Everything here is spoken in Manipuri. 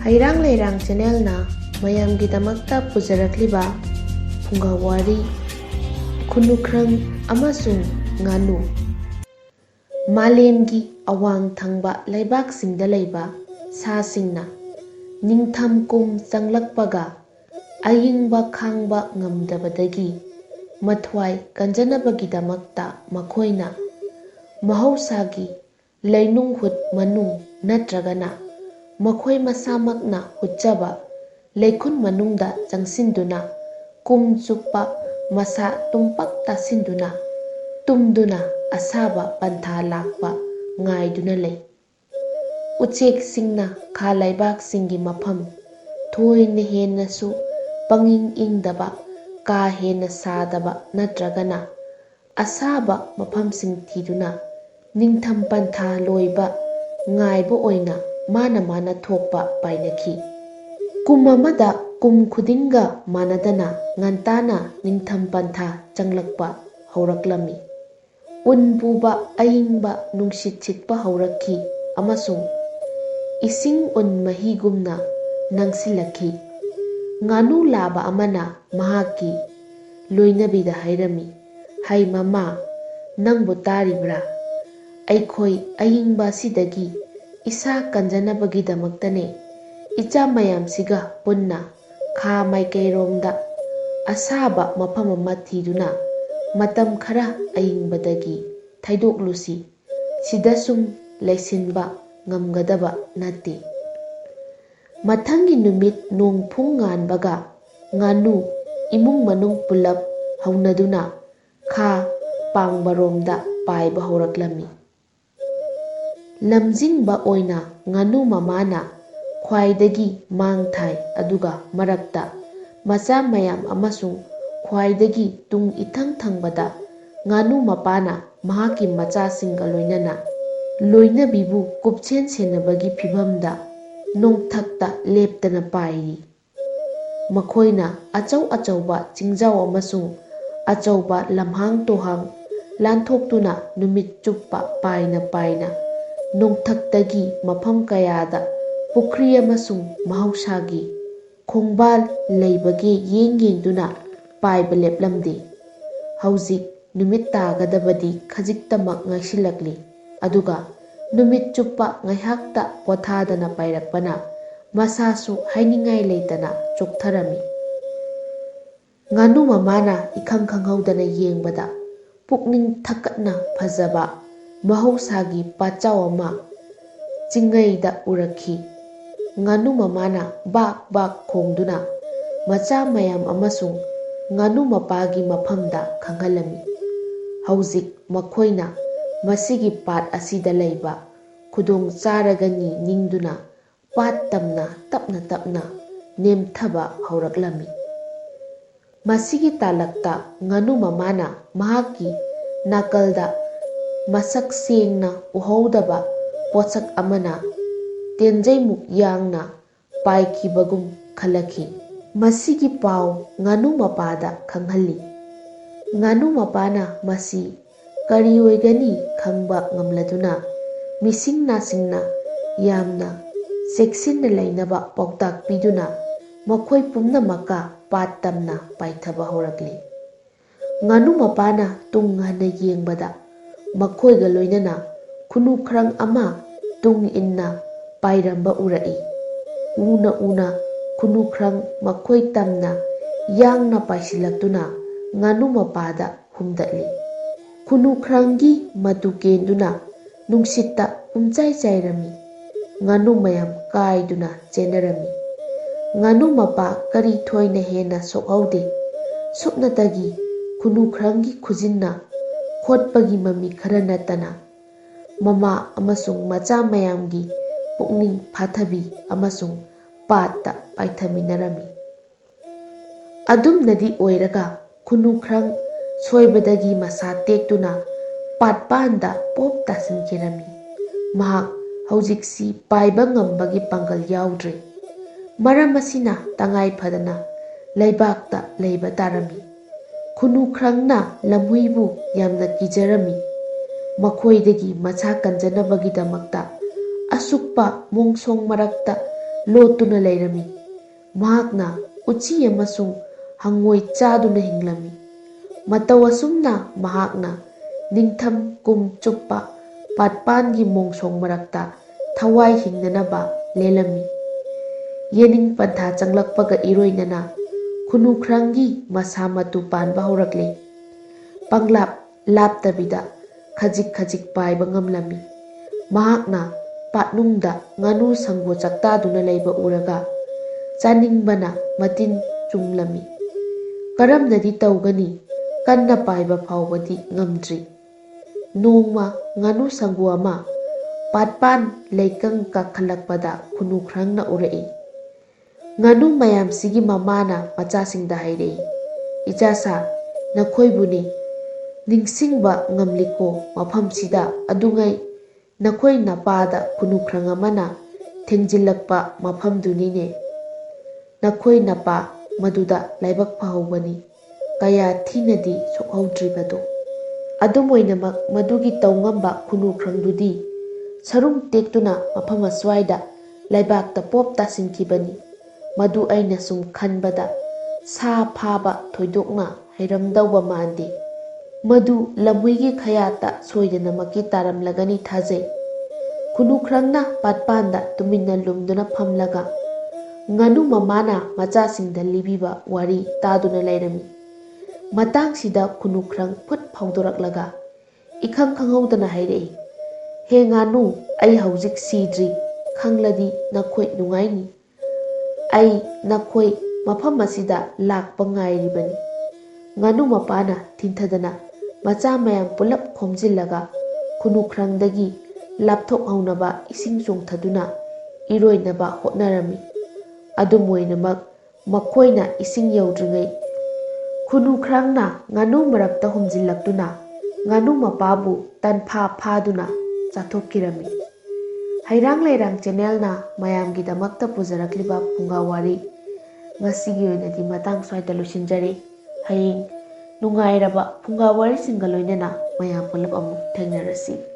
ꯍꯩꯔꯥꯡ ꯂꯩꯔꯥꯡ ꯆꯦꯅꯦꯜꯅ ꯃꯌꯥꯝꯒꯤꯗꯃꯛꯇ ꯄꯨꯖꯔꯛꯂꯤꯕ ꯐꯨꯡꯒꯥꯋꯥꯔꯤ ꯈꯨꯟꯅꯨꯈ꯭ꯔꯪ ꯑꯃꯁꯨꯡ ꯉꯥꯅꯨ꯫ ꯃꯥꯂꯦꯝꯒꯤ ꯑꯋꯥꯡ ꯊꯪꯕ ꯂꯩꯕꯥꯛꯁꯤꯡꯗ ꯂꯩꯕ ꯁꯥꯁꯤꯡꯅ ꯅꯤꯡꯊꯝ ꯀꯨꯝ ꯆꯪꯂꯛꯄꯒ ꯑꯏꯪꯕ ꯈꯥꯡꯕ ꯉꯝꯗꯕꯗꯒꯤ ꯃꯊ꯭ꯋꯥꯏ ꯀꯟꯖꯅꯕꯒꯤꯗꯃꯛꯇ ꯃꯈꯣꯏꯅ ꯃꯍꯧꯁꯥꯒꯤ ꯂꯩꯅꯨꯡꯍꯨꯠ ꯃꯅꯨꯡ ꯅꯠꯇ꯭ꯔꯒꯅ ꯃꯈꯣꯏ ꯃꯁꯥꯃꯛꯅ ꯍꯨꯠꯆꯕ ꯂꯩꯈꯨꯟ ꯃꯅꯨꯡꯗ ꯆꯪꯁꯤꯟꯗꯨꯅ ꯀꯨꯝ ꯆꯨꯞꯄ ꯃꯁꯥ ꯇꯨꯝꯄꯛ ꯇꯥꯁꯤꯟꯗꯨꯅ ꯇꯨꯝꯗꯨꯅ ꯑꯁꯥꯕ ꯄꯟꯊꯥ ꯂꯥꯛꯄ ꯉꯥꯏꯗꯨꯅ ꯂꯩ꯫ ꯎꯆꯦꯛꯁꯤꯡꯅ ꯈꯥ ꯂꯩꯕꯥꯛꯁꯤꯡꯒꯤ ꯃꯐꯝ ꯊꯣꯏꯅ ꯍꯦꯟꯅꯁꯨ ꯄꯪꯏꯪ ꯏꯪꯗꯕ, ꯀꯥ ꯍꯦꯟꯅ ꯁꯥꯗꯕ ꯅꯠꯇ꯭ꯔꯒꯅ ꯑꯁꯥꯕ ꯃꯐꯝꯁꯤꯡ ꯊꯤꯗꯨꯅ ꯅꯤꯡꯊꯝ ꯄꯟꯊꯥ ꯂꯣꯏꯕ ꯉꯥꯏꯕ ꯑꯣꯏꯅ ꯃꯥꯅ ꯊꯣꯛꯄ ꯄꯥꯏꯅꯈꯤ꯫ ꯀꯨꯝ ꯑꯃꯗ ꯀꯨꯝ ꯈꯨꯗꯤꯡꯒ ꯃꯥꯟꯅꯗꯅ ꯉꯟꯇꯥꯅ ꯅꯤꯡꯊꯝ ꯄꯟꯊꯥ ꯆꯪꯂꯛꯄ ꯍꯧꯔꯛꯂꯝꯃꯤ꯫ ꯎꯟ ꯄꯨꯕ ꯑꯏꯪꯕ ꯅꯨꯡꯁꯤꯠ ꯁꯤꯠꯄ ꯍꯧꯔꯛꯈꯤ ꯑꯃꯁꯨꯡ ꯏꯁꯤꯡ ꯎꯟ ꯃꯍꯤꯒꯨꯝꯅ ꯅꯪꯁꯤꯜꯂꯛꯈꯤ꯫ ꯉꯥꯅꯨ ꯂꯥꯕ ꯑꯃꯅ ꯃꯍꯥꯛꯀꯤ ꯂꯣꯏꯅꯕꯤꯗ ꯍꯥꯏꯔꯝꯃꯤ, "ꯍꯩ ꯃꯃꯥ, ꯅꯪꯕꯨ ꯇꯥꯔꯤꯕ꯭ꯔꯥ? ꯑꯩꯈꯣꯏ ꯑꯏꯪꯕ ꯑꯁꯤꯗꯒꯤ ꯏꯁꯥ ꯀꯟꯖꯅꯕꯒꯤꯗꯃꯛꯇꯅꯦ ꯏꯆꯥ ꯃꯌꯥꯝꯁꯤꯒ ꯄꯨꯟꯅ ꯈꯥ ꯃꯥꯏꯀꯩꯔꯣꯝꯗ ꯑꯁꯥꯕ ꯃꯐꯝ ꯑꯃ ꯊꯤꯗꯨꯅ ꯃꯇꯝ ꯈꯔ ꯑꯏꯪꯕꯗꯒꯤ ꯊꯩꯗꯣꯛꯂꯨꯁꯤ꯫ ꯁꯤꯗ ꯁꯨꯝ ꯂꯩꯁꯤꯟꯕ ꯉꯝꯒꯗꯕ ꯅꯠꯇꯦ"꯫ ꯃꯊꯪꯒꯤ ꯅꯨꯃꯤꯠ ꯅꯣꯡꯐꯨꯡ ꯉꯥꯟꯕꯒ ꯉꯥꯅꯨ ꯏꯃꯨꯡ ꯃꯅꯨꯡ ꯄꯨꯂꯞ ꯍꯧꯅꯗꯨꯅ ꯈꯥ ꯄꯥꯡꯕꯔꯣꯝꯗ ꯄꯥꯏꯕ ꯍꯧꯔꯛꯂꯝꯃꯤ꯫ ꯂꯝꯖꯤꯡꯕ ꯑꯣꯏꯅ ꯉꯥꯅꯨ ꯃꯃꯥꯅ ꯈ꯭ꯋꯥꯏꯗꯒꯤ ꯃꯥꯡ ꯊꯥꯏ ꯑꯗꯨꯒ ꯃꯔꯛꯇ ꯃꯆꯥ ꯃꯌꯥꯝ ꯑꯃꯁꯨꯡ ꯈ꯭ꯋꯥꯏꯗꯒꯤ ꯇꯨꯡ ꯏꯊꯪ ꯊꯪꯕꯗ ꯉꯥꯅꯨ ꯃꯄꯥꯅ ꯃꯍꯥꯛꯀꯤ ꯃꯆꯥꯁꯤꯡꯒ ꯂꯣꯏꯅꯅ ꯂꯣꯏꯅꯕꯤꯕꯨ ꯀꯨꯞꯁꯦꯟ ꯁꯦꯟꯅꯕꯒꯤ ꯐꯤꯚꯝꯗ ꯅꯣꯡꯊꯛꯇ ꯂꯦꯞꯇꯅ ꯄꯥꯏꯔꯤ꯫ ꯃꯈꯣꯏꯅ ꯑꯆꯧ ꯑꯆꯧꯕ ꯆꯤꯡꯖꯥꯎ ꯑꯃꯁꯨꯡ ꯑꯆꯧꯕ ꯂꯝꯍꯥꯡ ꯇꯨꯍꯥꯡ ꯂꯥꯟꯊꯣꯛꯇꯨꯅ ꯅꯨꯃꯤꯠ ꯆꯨꯞꯄ ꯄꯥꯏꯅ ꯅꯣꯡꯊꯛꯇꯒꯤ ꯃꯐꯝ ꯀꯌꯥꯗ ꯄꯨꯈ꯭ꯔꯤ ꯑꯃꯁꯨꯡ ꯃꯍꯧꯁꯥꯒꯤ ꯈꯣꯡꯕꯥꯜ ꯂꯩꯕꯒꯦ ꯌꯦꯡꯗꯨꯅ ꯄꯥꯏꯕ ꯂꯦꯞꯂꯝꯗꯦ꯫ ꯍꯧꯖꯤꯛ ꯅꯨꯃꯤꯠ ꯇꯥꯒꯗꯕꯗꯤ ꯈꯖꯤꯛꯇꯃꯛ ꯉꯥꯏꯁꯤꯜꯂꯛꯂꯤ ꯑꯗꯨꯒ ꯅꯨꯃꯤꯠ ꯆꯨꯞꯄ ꯉꯥꯏꯍꯥꯛꯇ ꯄꯣꯊꯥꯗꯅ ꯄꯥꯏꯔꯛꯄꯅ ꯃꯁꯥꯁꯨ ꯍꯥꯏꯅꯤꯡꯉꯥꯏ ꯂꯩꯇꯅ ꯆꯣꯛꯊꯔꯝꯃꯤ꯫ ꯉꯥꯅꯨ ꯃꯃꯥꯅ ꯏꯈꯪ ꯈꯪꯍꯧꯗꯅ ꯌꯦꯡꯕꯗ ꯄꯨꯛꯅꯤꯡ ꯊꯛꯀꯠꯅ ꯐꯖꯕ ꯃꯍꯧꯁꯥꯒꯤ ꯄꯥꯠꯆꯥꯎ ꯑꯃ ꯆꯤꯡꯉꯩꯗ ꯎꯔꯛꯈꯤ꯫ ꯉꯥꯅꯨ ꯃꯃꯥꯅ ꯕꯥꯛ ꯕꯥꯛ ꯈꯣꯡꯗꯨꯅ ꯃꯆꯥ ꯃꯌꯥꯝ ꯑꯃꯁꯨꯡ ꯉꯥꯅꯨ ꯃꯄꯥꯒꯤ ꯃꯐꯝꯗ ꯈꯪꯍꯜꯂꯝꯃꯤ꯫ ꯍꯧꯖꯤꯛ ꯃꯈꯣꯏꯅ ꯃꯁꯤꯒꯤ ꯄꯥꯠ ꯑꯁꯤꯗ ꯂꯩꯕ ꯈꯨꯗꯣꯡ ꯆꯥꯔꯒꯅꯤ ꯅꯤꯡꯗꯨꯅ ꯄꯥꯠ ꯇꯝꯅ ꯇꯞꯅ ꯅꯦꯝꯊꯕ ꯍꯧꯔꯛꯂꯝꯃꯤ꯫ ꯃꯁꯤꯒꯤ ꯇꯥꯂꯛꯇ ꯉꯥꯅꯨ ꯃꯃꯥꯅ ꯃꯍꯥꯛꯀꯤ ꯅꯥꯀꯜꯗ ꯃꯁꯛ ꯁꯦꯡꯅ ꯎꯍꯧꯗꯕ ꯄꯣꯠꯁꯛ ꯑꯃꯅ ꯇꯦꯟꯖꯩꯃꯨꯛ ꯌꯥꯡꯅ ꯄꯥꯏꯈꯤꯕꯒꯨꯝ ꯈꯜꯂꯛꯈꯤ꯫ ꯃꯁꯤꯒꯤ ꯄꯥꯎ ꯉꯥꯅꯨ ꯃꯄꯥꯗ ꯈꯪꯍꯜꯂꯤ꯫ ꯉꯥꯅꯨ ꯃꯄꯥꯅ ꯃꯁꯤ ꯀꯔꯤ ꯑꯣꯏꯒꯅꯤ ꯈꯪꯕ ꯉꯝꯂꯗꯨꯅ ꯃꯤꯁꯤꯡ ꯅꯥꯁꯤꯡꯅ ꯌꯥꯝꯅ ꯆꯦꯛꯁꯤꯟꯅ ꯂꯩꯅꯕ ꯄꯥꯎꯇꯥꯛ ꯄꯤꯗꯨꯅ ꯃꯈꯣꯏ ꯄꯨꯝꯅꯃꯛꯀ ꯄꯥꯠ ꯇꯝꯅ ꯄꯥꯏꯊꯕ ꯍꯧꯔꯛꯂꯤ꯫ ꯉꯥꯅꯨ ꯃꯄꯥꯅ ꯇꯨꯡ ꯍꯟꯅ ꯌꯦꯡꯕꯗ ꯃꯈꯣꯏꯒ ꯂꯣꯏꯅꯅ ꯈꯨꯟꯅꯨꯈ꯭ꯔꯪ ꯑꯃ ꯇꯨꯡ ꯏꯟꯅ ꯄꯥꯏꯔꯝꯕ ꯎꯔꯛꯏ꯫ ꯎꯅ ꯈꯨꯟꯅꯨꯈ꯭ꯔꯪ ꯃꯈꯣꯏ ꯇꯝꯅ ꯌꯥꯡꯅ ꯄꯥꯏꯁꯤꯜꯂꯛꯇꯨꯅ ꯉꯥꯅꯨ ꯃꯄꯥꯗ ꯍꯨꯝꯗꯠꯂꯤ꯫ ꯈꯨꯟꯅꯨꯈ꯭ꯔꯪꯒꯤ ꯃꯇꯨ ꯀꯦꯟꯗꯨꯅ ꯅꯨꯡꯁꯤꯠꯇ ꯄꯨꯝꯆꯥꯏ ꯆꯥꯏꯔꯝꯃꯤ꯫ ꯉꯥꯅꯨ ꯃꯌꯥꯝ ꯀꯥꯏꯗꯨꯅ ꯆꯦꯟꯅꯔꯝꯃꯤ꯫ ꯉꯥꯅꯨ ꯃꯄꯥ ꯀꯔꯤ ꯊꯣꯏꯅ ꯍꯦꯟꯅ ꯁꯣꯛꯍꯧꯗꯦ꯫ ꯁꯨꯞꯅꯇꯒꯤ ꯈꯨꯟꯅꯨꯈ꯭ꯔꯪꯒꯤ ꯈꯨꯖꯤꯟꯅ ꯈꯣꯠꯄꯒꯤ ꯃꯃꯤ ꯈꯔ ꯅꯠꯇꯅ ꯃꯃꯥ ꯑꯃꯁꯨꯡ ꯃꯆꯥ ꯃꯌꯥꯝꯒꯤ ꯄꯨꯛꯅꯤꯡ ꯐꯥꯊꯕꯤ ꯑꯃꯁꯨꯡ ꯄꯥꯠꯇ ꯄꯥꯏꯊꯃꯤꯟꯅꯔꯝꯃꯤ꯫ ꯑꯗꯨꯝꯅꯗꯤ ꯑꯣꯏꯔꯒ ꯈꯨꯟꯅꯨꯈ꯭ꯔꯪ ꯁꯣꯏꯕꯗꯒꯤ ꯃꯁꯥ ꯇꯦꯛꯇꯨꯅ ꯄꯥꯠꯄꯥꯟꯗ ꯄꯣꯞ ꯇꯥꯁꯤꯟꯈꯤꯔꯝꯃꯤ꯫ ꯃꯍꯥꯛ ꯍꯧꯖꯤꯛꯁꯤ ꯄꯥꯏꯕ ꯉꯝꯕꯒꯤ ꯄꯥꯡꯒꯜ ꯌꯥꯎꯗ꯭ꯔꯦ꯫ ꯃꯔꯝ ꯑꯁꯤꯅ ꯇꯉꯥꯏ ꯐꯗꯅ ꯂꯩꯕꯥꯛꯇ ꯂꯩꯕ ꯇꯥꯔꯝꯃꯤ꯫ ꯈꯨꯟꯅꯨꯈ꯭ꯔꯪꯅ ꯂꯝꯍꯨꯏꯕꯨ ꯌꯥꯝꯅ ꯀꯤꯖꯔꯝꯃꯤ꯫ ꯃꯈꯣꯏꯗꯒꯤ ꯃꯁꯥ ꯀꯟꯖꯅꯕꯒꯤꯗꯃꯛꯇ ꯑꯁꯨꯛꯄ ꯃꯣꯡꯁꯣꯡ ꯃꯔꯛꯇ ꯂꯣꯠꯇꯨꯅ ꯂꯩꯔꯝꯃꯤ꯫ ꯃꯍꯥꯛꯅ ꯎꯆꯤ ꯑꯃꯁꯨꯡ ꯍꯪꯉꯣꯏ ꯆꯥꯗꯨꯅ ꯍꯤꯡꯂꯝꯃꯤ꯫ ꯃꯇꯧ ꯑꯁꯨꯝꯅ ꯃꯍꯥꯛꯅ ꯅꯤꯡꯊꯝ ꯀꯨꯝ ꯆꯨꯞꯄ ꯄꯥꯠꯄꯥꯟꯒꯤ ꯃꯣꯡꯁꯣꯡ ꯃꯔꯛꯇ ꯊꯋꯥꯏ ꯍꯤꯡꯅꯅꯕ ꯂꯦꯜꯂꯝꯃꯤ꯫ ꯌꯦꯅꯤꯡ ꯄꯟꯊꯥ ꯆꯪꯂꯛꯄꯒ ꯏꯔꯣꯏꯅꯅ ꯈꯨꯟꯅꯨꯈ꯭ꯔꯪꯒꯤ ꯃꯁꯥ ꯃꯇꯨ ꯄꯥꯟꯕ ꯍꯧꯔꯛꯂꯦ꯫ ꯄꯪꯂꯥꯞ ꯂꯥꯞꯇꯕꯤꯗ ꯈꯖꯤꯛ ꯈꯖꯤꯛ ꯄꯥꯏꯕ ꯉꯝꯂꯝꯃꯤ꯫ ꯃꯍꯥꯛꯅ ꯄꯥꯠꯅꯨꯡꯗ ꯉꯥꯅꯨ ꯁꯪꯒꯣ ꯆꯥꯛꯇꯥꯗꯨꯅ ꯂꯩꯕ ꯎꯔꯒ ꯆꯥꯅꯤꯡꯕꯅ ꯃꯇꯤꯟ ꯆꯨꯡꯂꯝꯃꯤ꯫ ꯀꯔꯝꯅꯗꯤ ꯇꯧꯒꯅꯤ ꯀꯟꯅ ꯄꯥꯏꯕ ꯐꯥꯎꯕꯗꯤ ꯉꯝꯗ꯭ꯔꯤ꯫ ꯅꯣꯡꯃ ꯉꯥꯅꯨ ꯁꯪꯒꯣ ꯑꯃ ꯄꯥꯠꯄꯥꯟ ꯂꯩꯀꯪ ꯀꯥꯈꯠꯂꯛꯄꯗ ꯈꯨꯟꯅꯨꯈ꯭ꯔꯪꯅ ꯎꯔꯛꯏ꯫ ꯉꯥꯅꯨ ꯃꯌꯥꯝꯁꯤꯒꯤ ꯃꯃꯥꯅ ꯃꯆꯥꯁꯤꯡꯗ ꯍꯥꯏꯔꯛꯏ, "ꯏꯆꯥꯁꯥ, ꯅꯈꯣꯏꯕꯨꯅꯤ ꯅꯤꯡꯁꯤꯡꯕ ꯉꯝꯂꯤꯀꯣ ꯃꯐꯝꯁꯤꯗ ꯑꯗꯨꯉꯩ ꯅꯈꯣꯏ ꯅꯄꯥꯗ ꯈꯨꯟꯅꯨꯈ꯭ꯔꯪ ꯑꯃꯅ ꯊꯦꯡꯖꯤꯜꯂꯛꯄ ꯃꯐꯝꯗꯨꯅꯤꯅꯦ꯫ ꯅꯈꯣꯏ ꯅꯄꯥ ꯃꯗꯨꯗ ꯂꯥꯏꯕꯛ ꯐꯍꯧꯕꯅꯤ, ꯀꯌꯥ ꯊꯤꯅꯗꯤ ꯁꯣꯛꯍꯧꯗ꯭ꯔꯤꯕꯗꯣ"꯫ ꯑꯗꯨꯝ ꯑꯣꯏꯅꯃꯛ ꯃꯗꯨꯒꯤ ꯇꯧꯉꯝꯕ ꯈꯨꯟꯅꯨꯈ꯭ꯔꯪꯗꯨꯗꯤ ꯁꯔꯨꯡ ꯇꯦꯛꯇꯨꯅ ꯃꯐꯝ ꯑꯁ꯭ꯋꯥꯏꯗ ꯂꯩꯕꯥꯛꯇ ꯄꯣꯞ ꯇꯥꯁꯤꯟꯈꯤꯕꯅꯤ꯫ ꯃꯗꯨ ꯑꯩꯅ ꯁꯨꯝ ꯈꯟꯕꯗ ꯁꯥ ꯐꯥꯕ ꯊꯣꯏꯗꯣꯛꯅ ꯍꯩꯔꯝꯗꯧꯕ ꯃꯥꯟꯗꯦ꯫ ꯃꯗꯨ ꯂꯝꯍꯨꯏꯒꯤ ꯈꯌꯥꯠꯇ ꯁꯣꯏꯗꯅꯃꯛꯀꯤ ꯇꯥꯔꯝꯂꯒꯅꯤ ꯊꯥꯖꯩ꯫ ꯈꯨꯟꯅꯨꯈ꯭ꯔꯪꯅ ꯄꯥꯠꯄꯥꯟꯗ ꯇꯨꯃꯤꯟꯅ ꯂꯨꯝꯗꯨꯅ ꯐꯝꯂꯒ ꯉꯥꯅꯨ ꯃꯃꯥꯅ ꯃꯆꯥꯁꯤꯡꯗ ꯂꯤꯕꯤꯕ ꯋꯥꯔꯤ ꯇꯥꯗꯨꯅ ꯂꯩꯔꯝꯃꯤ꯫ ꯃꯇꯥꯡꯁꯤꯗ ꯈꯨꯟꯅꯨꯈ꯭ꯔꯪ ꯐꯨꯠ ꯐꯥꯎꯗꯣꯔꯛꯂꯒ ꯏꯈꯪ ꯈꯪꯍꯧꯗꯅ ꯍꯥꯏꯔꯛꯏ, "ꯍꯦ ꯉꯥꯅꯨ, ꯑꯩ ꯍꯧꯖꯤꯛ ꯁꯤꯗ꯭ꯔꯤ ꯈꯪꯂꯗꯤ ꯅꯈꯣꯏ ꯅꯨꯡꯉꯥꯏꯅꯤ꯫ ꯑꯩ ꯅꯈꯣꯏ ꯃꯐꯝ ꯑꯁꯤꯗ ꯂꯥꯛꯄ ꯉꯥꯏꯔꯤꯕꯅꯤ"꯫ ꯉꯥꯅꯨ ꯃꯄꯥꯅ ꯊꯤꯟꯊꯗꯅ ꯃꯆꯥ ꯃꯌꯥꯝ ꯄꯨꯂꯞ ꯈꯣꯝꯖꯤꯜꯂꯒ ꯈꯨꯟꯅꯨꯈ꯭ꯔꯪꯗꯒꯤ ꯂꯥꯞꯊꯣꯛꯍꯧꯅꯕ ꯏꯁꯤꯡ ꯆꯣꯡꯊꯗꯨꯅ ꯏꯔꯣꯏꯅꯕ ꯍꯣꯠꯅꯔꯝꯃꯤ꯫ ꯑꯗꯨꯝ ꯑꯣꯏꯅꯃꯛ ꯃꯈꯣꯏꯅ ꯏꯁꯤꯡ ꯌꯧꯗ꯭ꯔꯤꯉꯩ ꯈꯨꯟꯅꯨꯈ꯭ꯔꯪꯅ ꯉꯥꯅꯨ ꯃꯔꯛꯇ ꯍꯨꯝꯖꯤꯜꯂꯛꯇꯨꯅ ꯉꯥꯅꯨ ꯃꯄꯥꯕꯨ ꯇꯟꯐꯥ ꯐꯥꯗꯨꯅ ꯆꯥꯊꯣꯛꯈꯤꯔꯝꯃꯤ꯫ ꯍꯩꯔꯥꯡ ꯂꯩꯔꯥꯡ ꯆꯦꯅꯦꯜꯅ ꯃꯌꯥꯝꯒꯤꯗꯃꯛꯇ ꯄꯨꯖꯔꯛꯂꯤꯕ ꯐꯨꯡꯒꯥꯋꯥꯔꯤ ꯉꯁꯤꯒꯤ ꯑꯣꯏꯅꯗꯤ ꯃꯇꯥꯡ ꯁ꯭ꯋꯥꯏꯗ ꯂꯣꯏꯁꯤꯟꯖꯔꯦ꯫ ꯍꯌꯦꯡ ꯅꯨꯡꯉꯥꯏꯔꯕ ꯐꯨꯡꯒꯥ ꯋꯥꯔꯤꯁꯤꯡꯒ ꯂꯣꯏꯅꯅ ꯃꯌꯥꯝ ꯄꯨꯂꯞ ꯑꯃꯨꯛ ꯊꯦꯡꯅꯔꯁꯤ꯫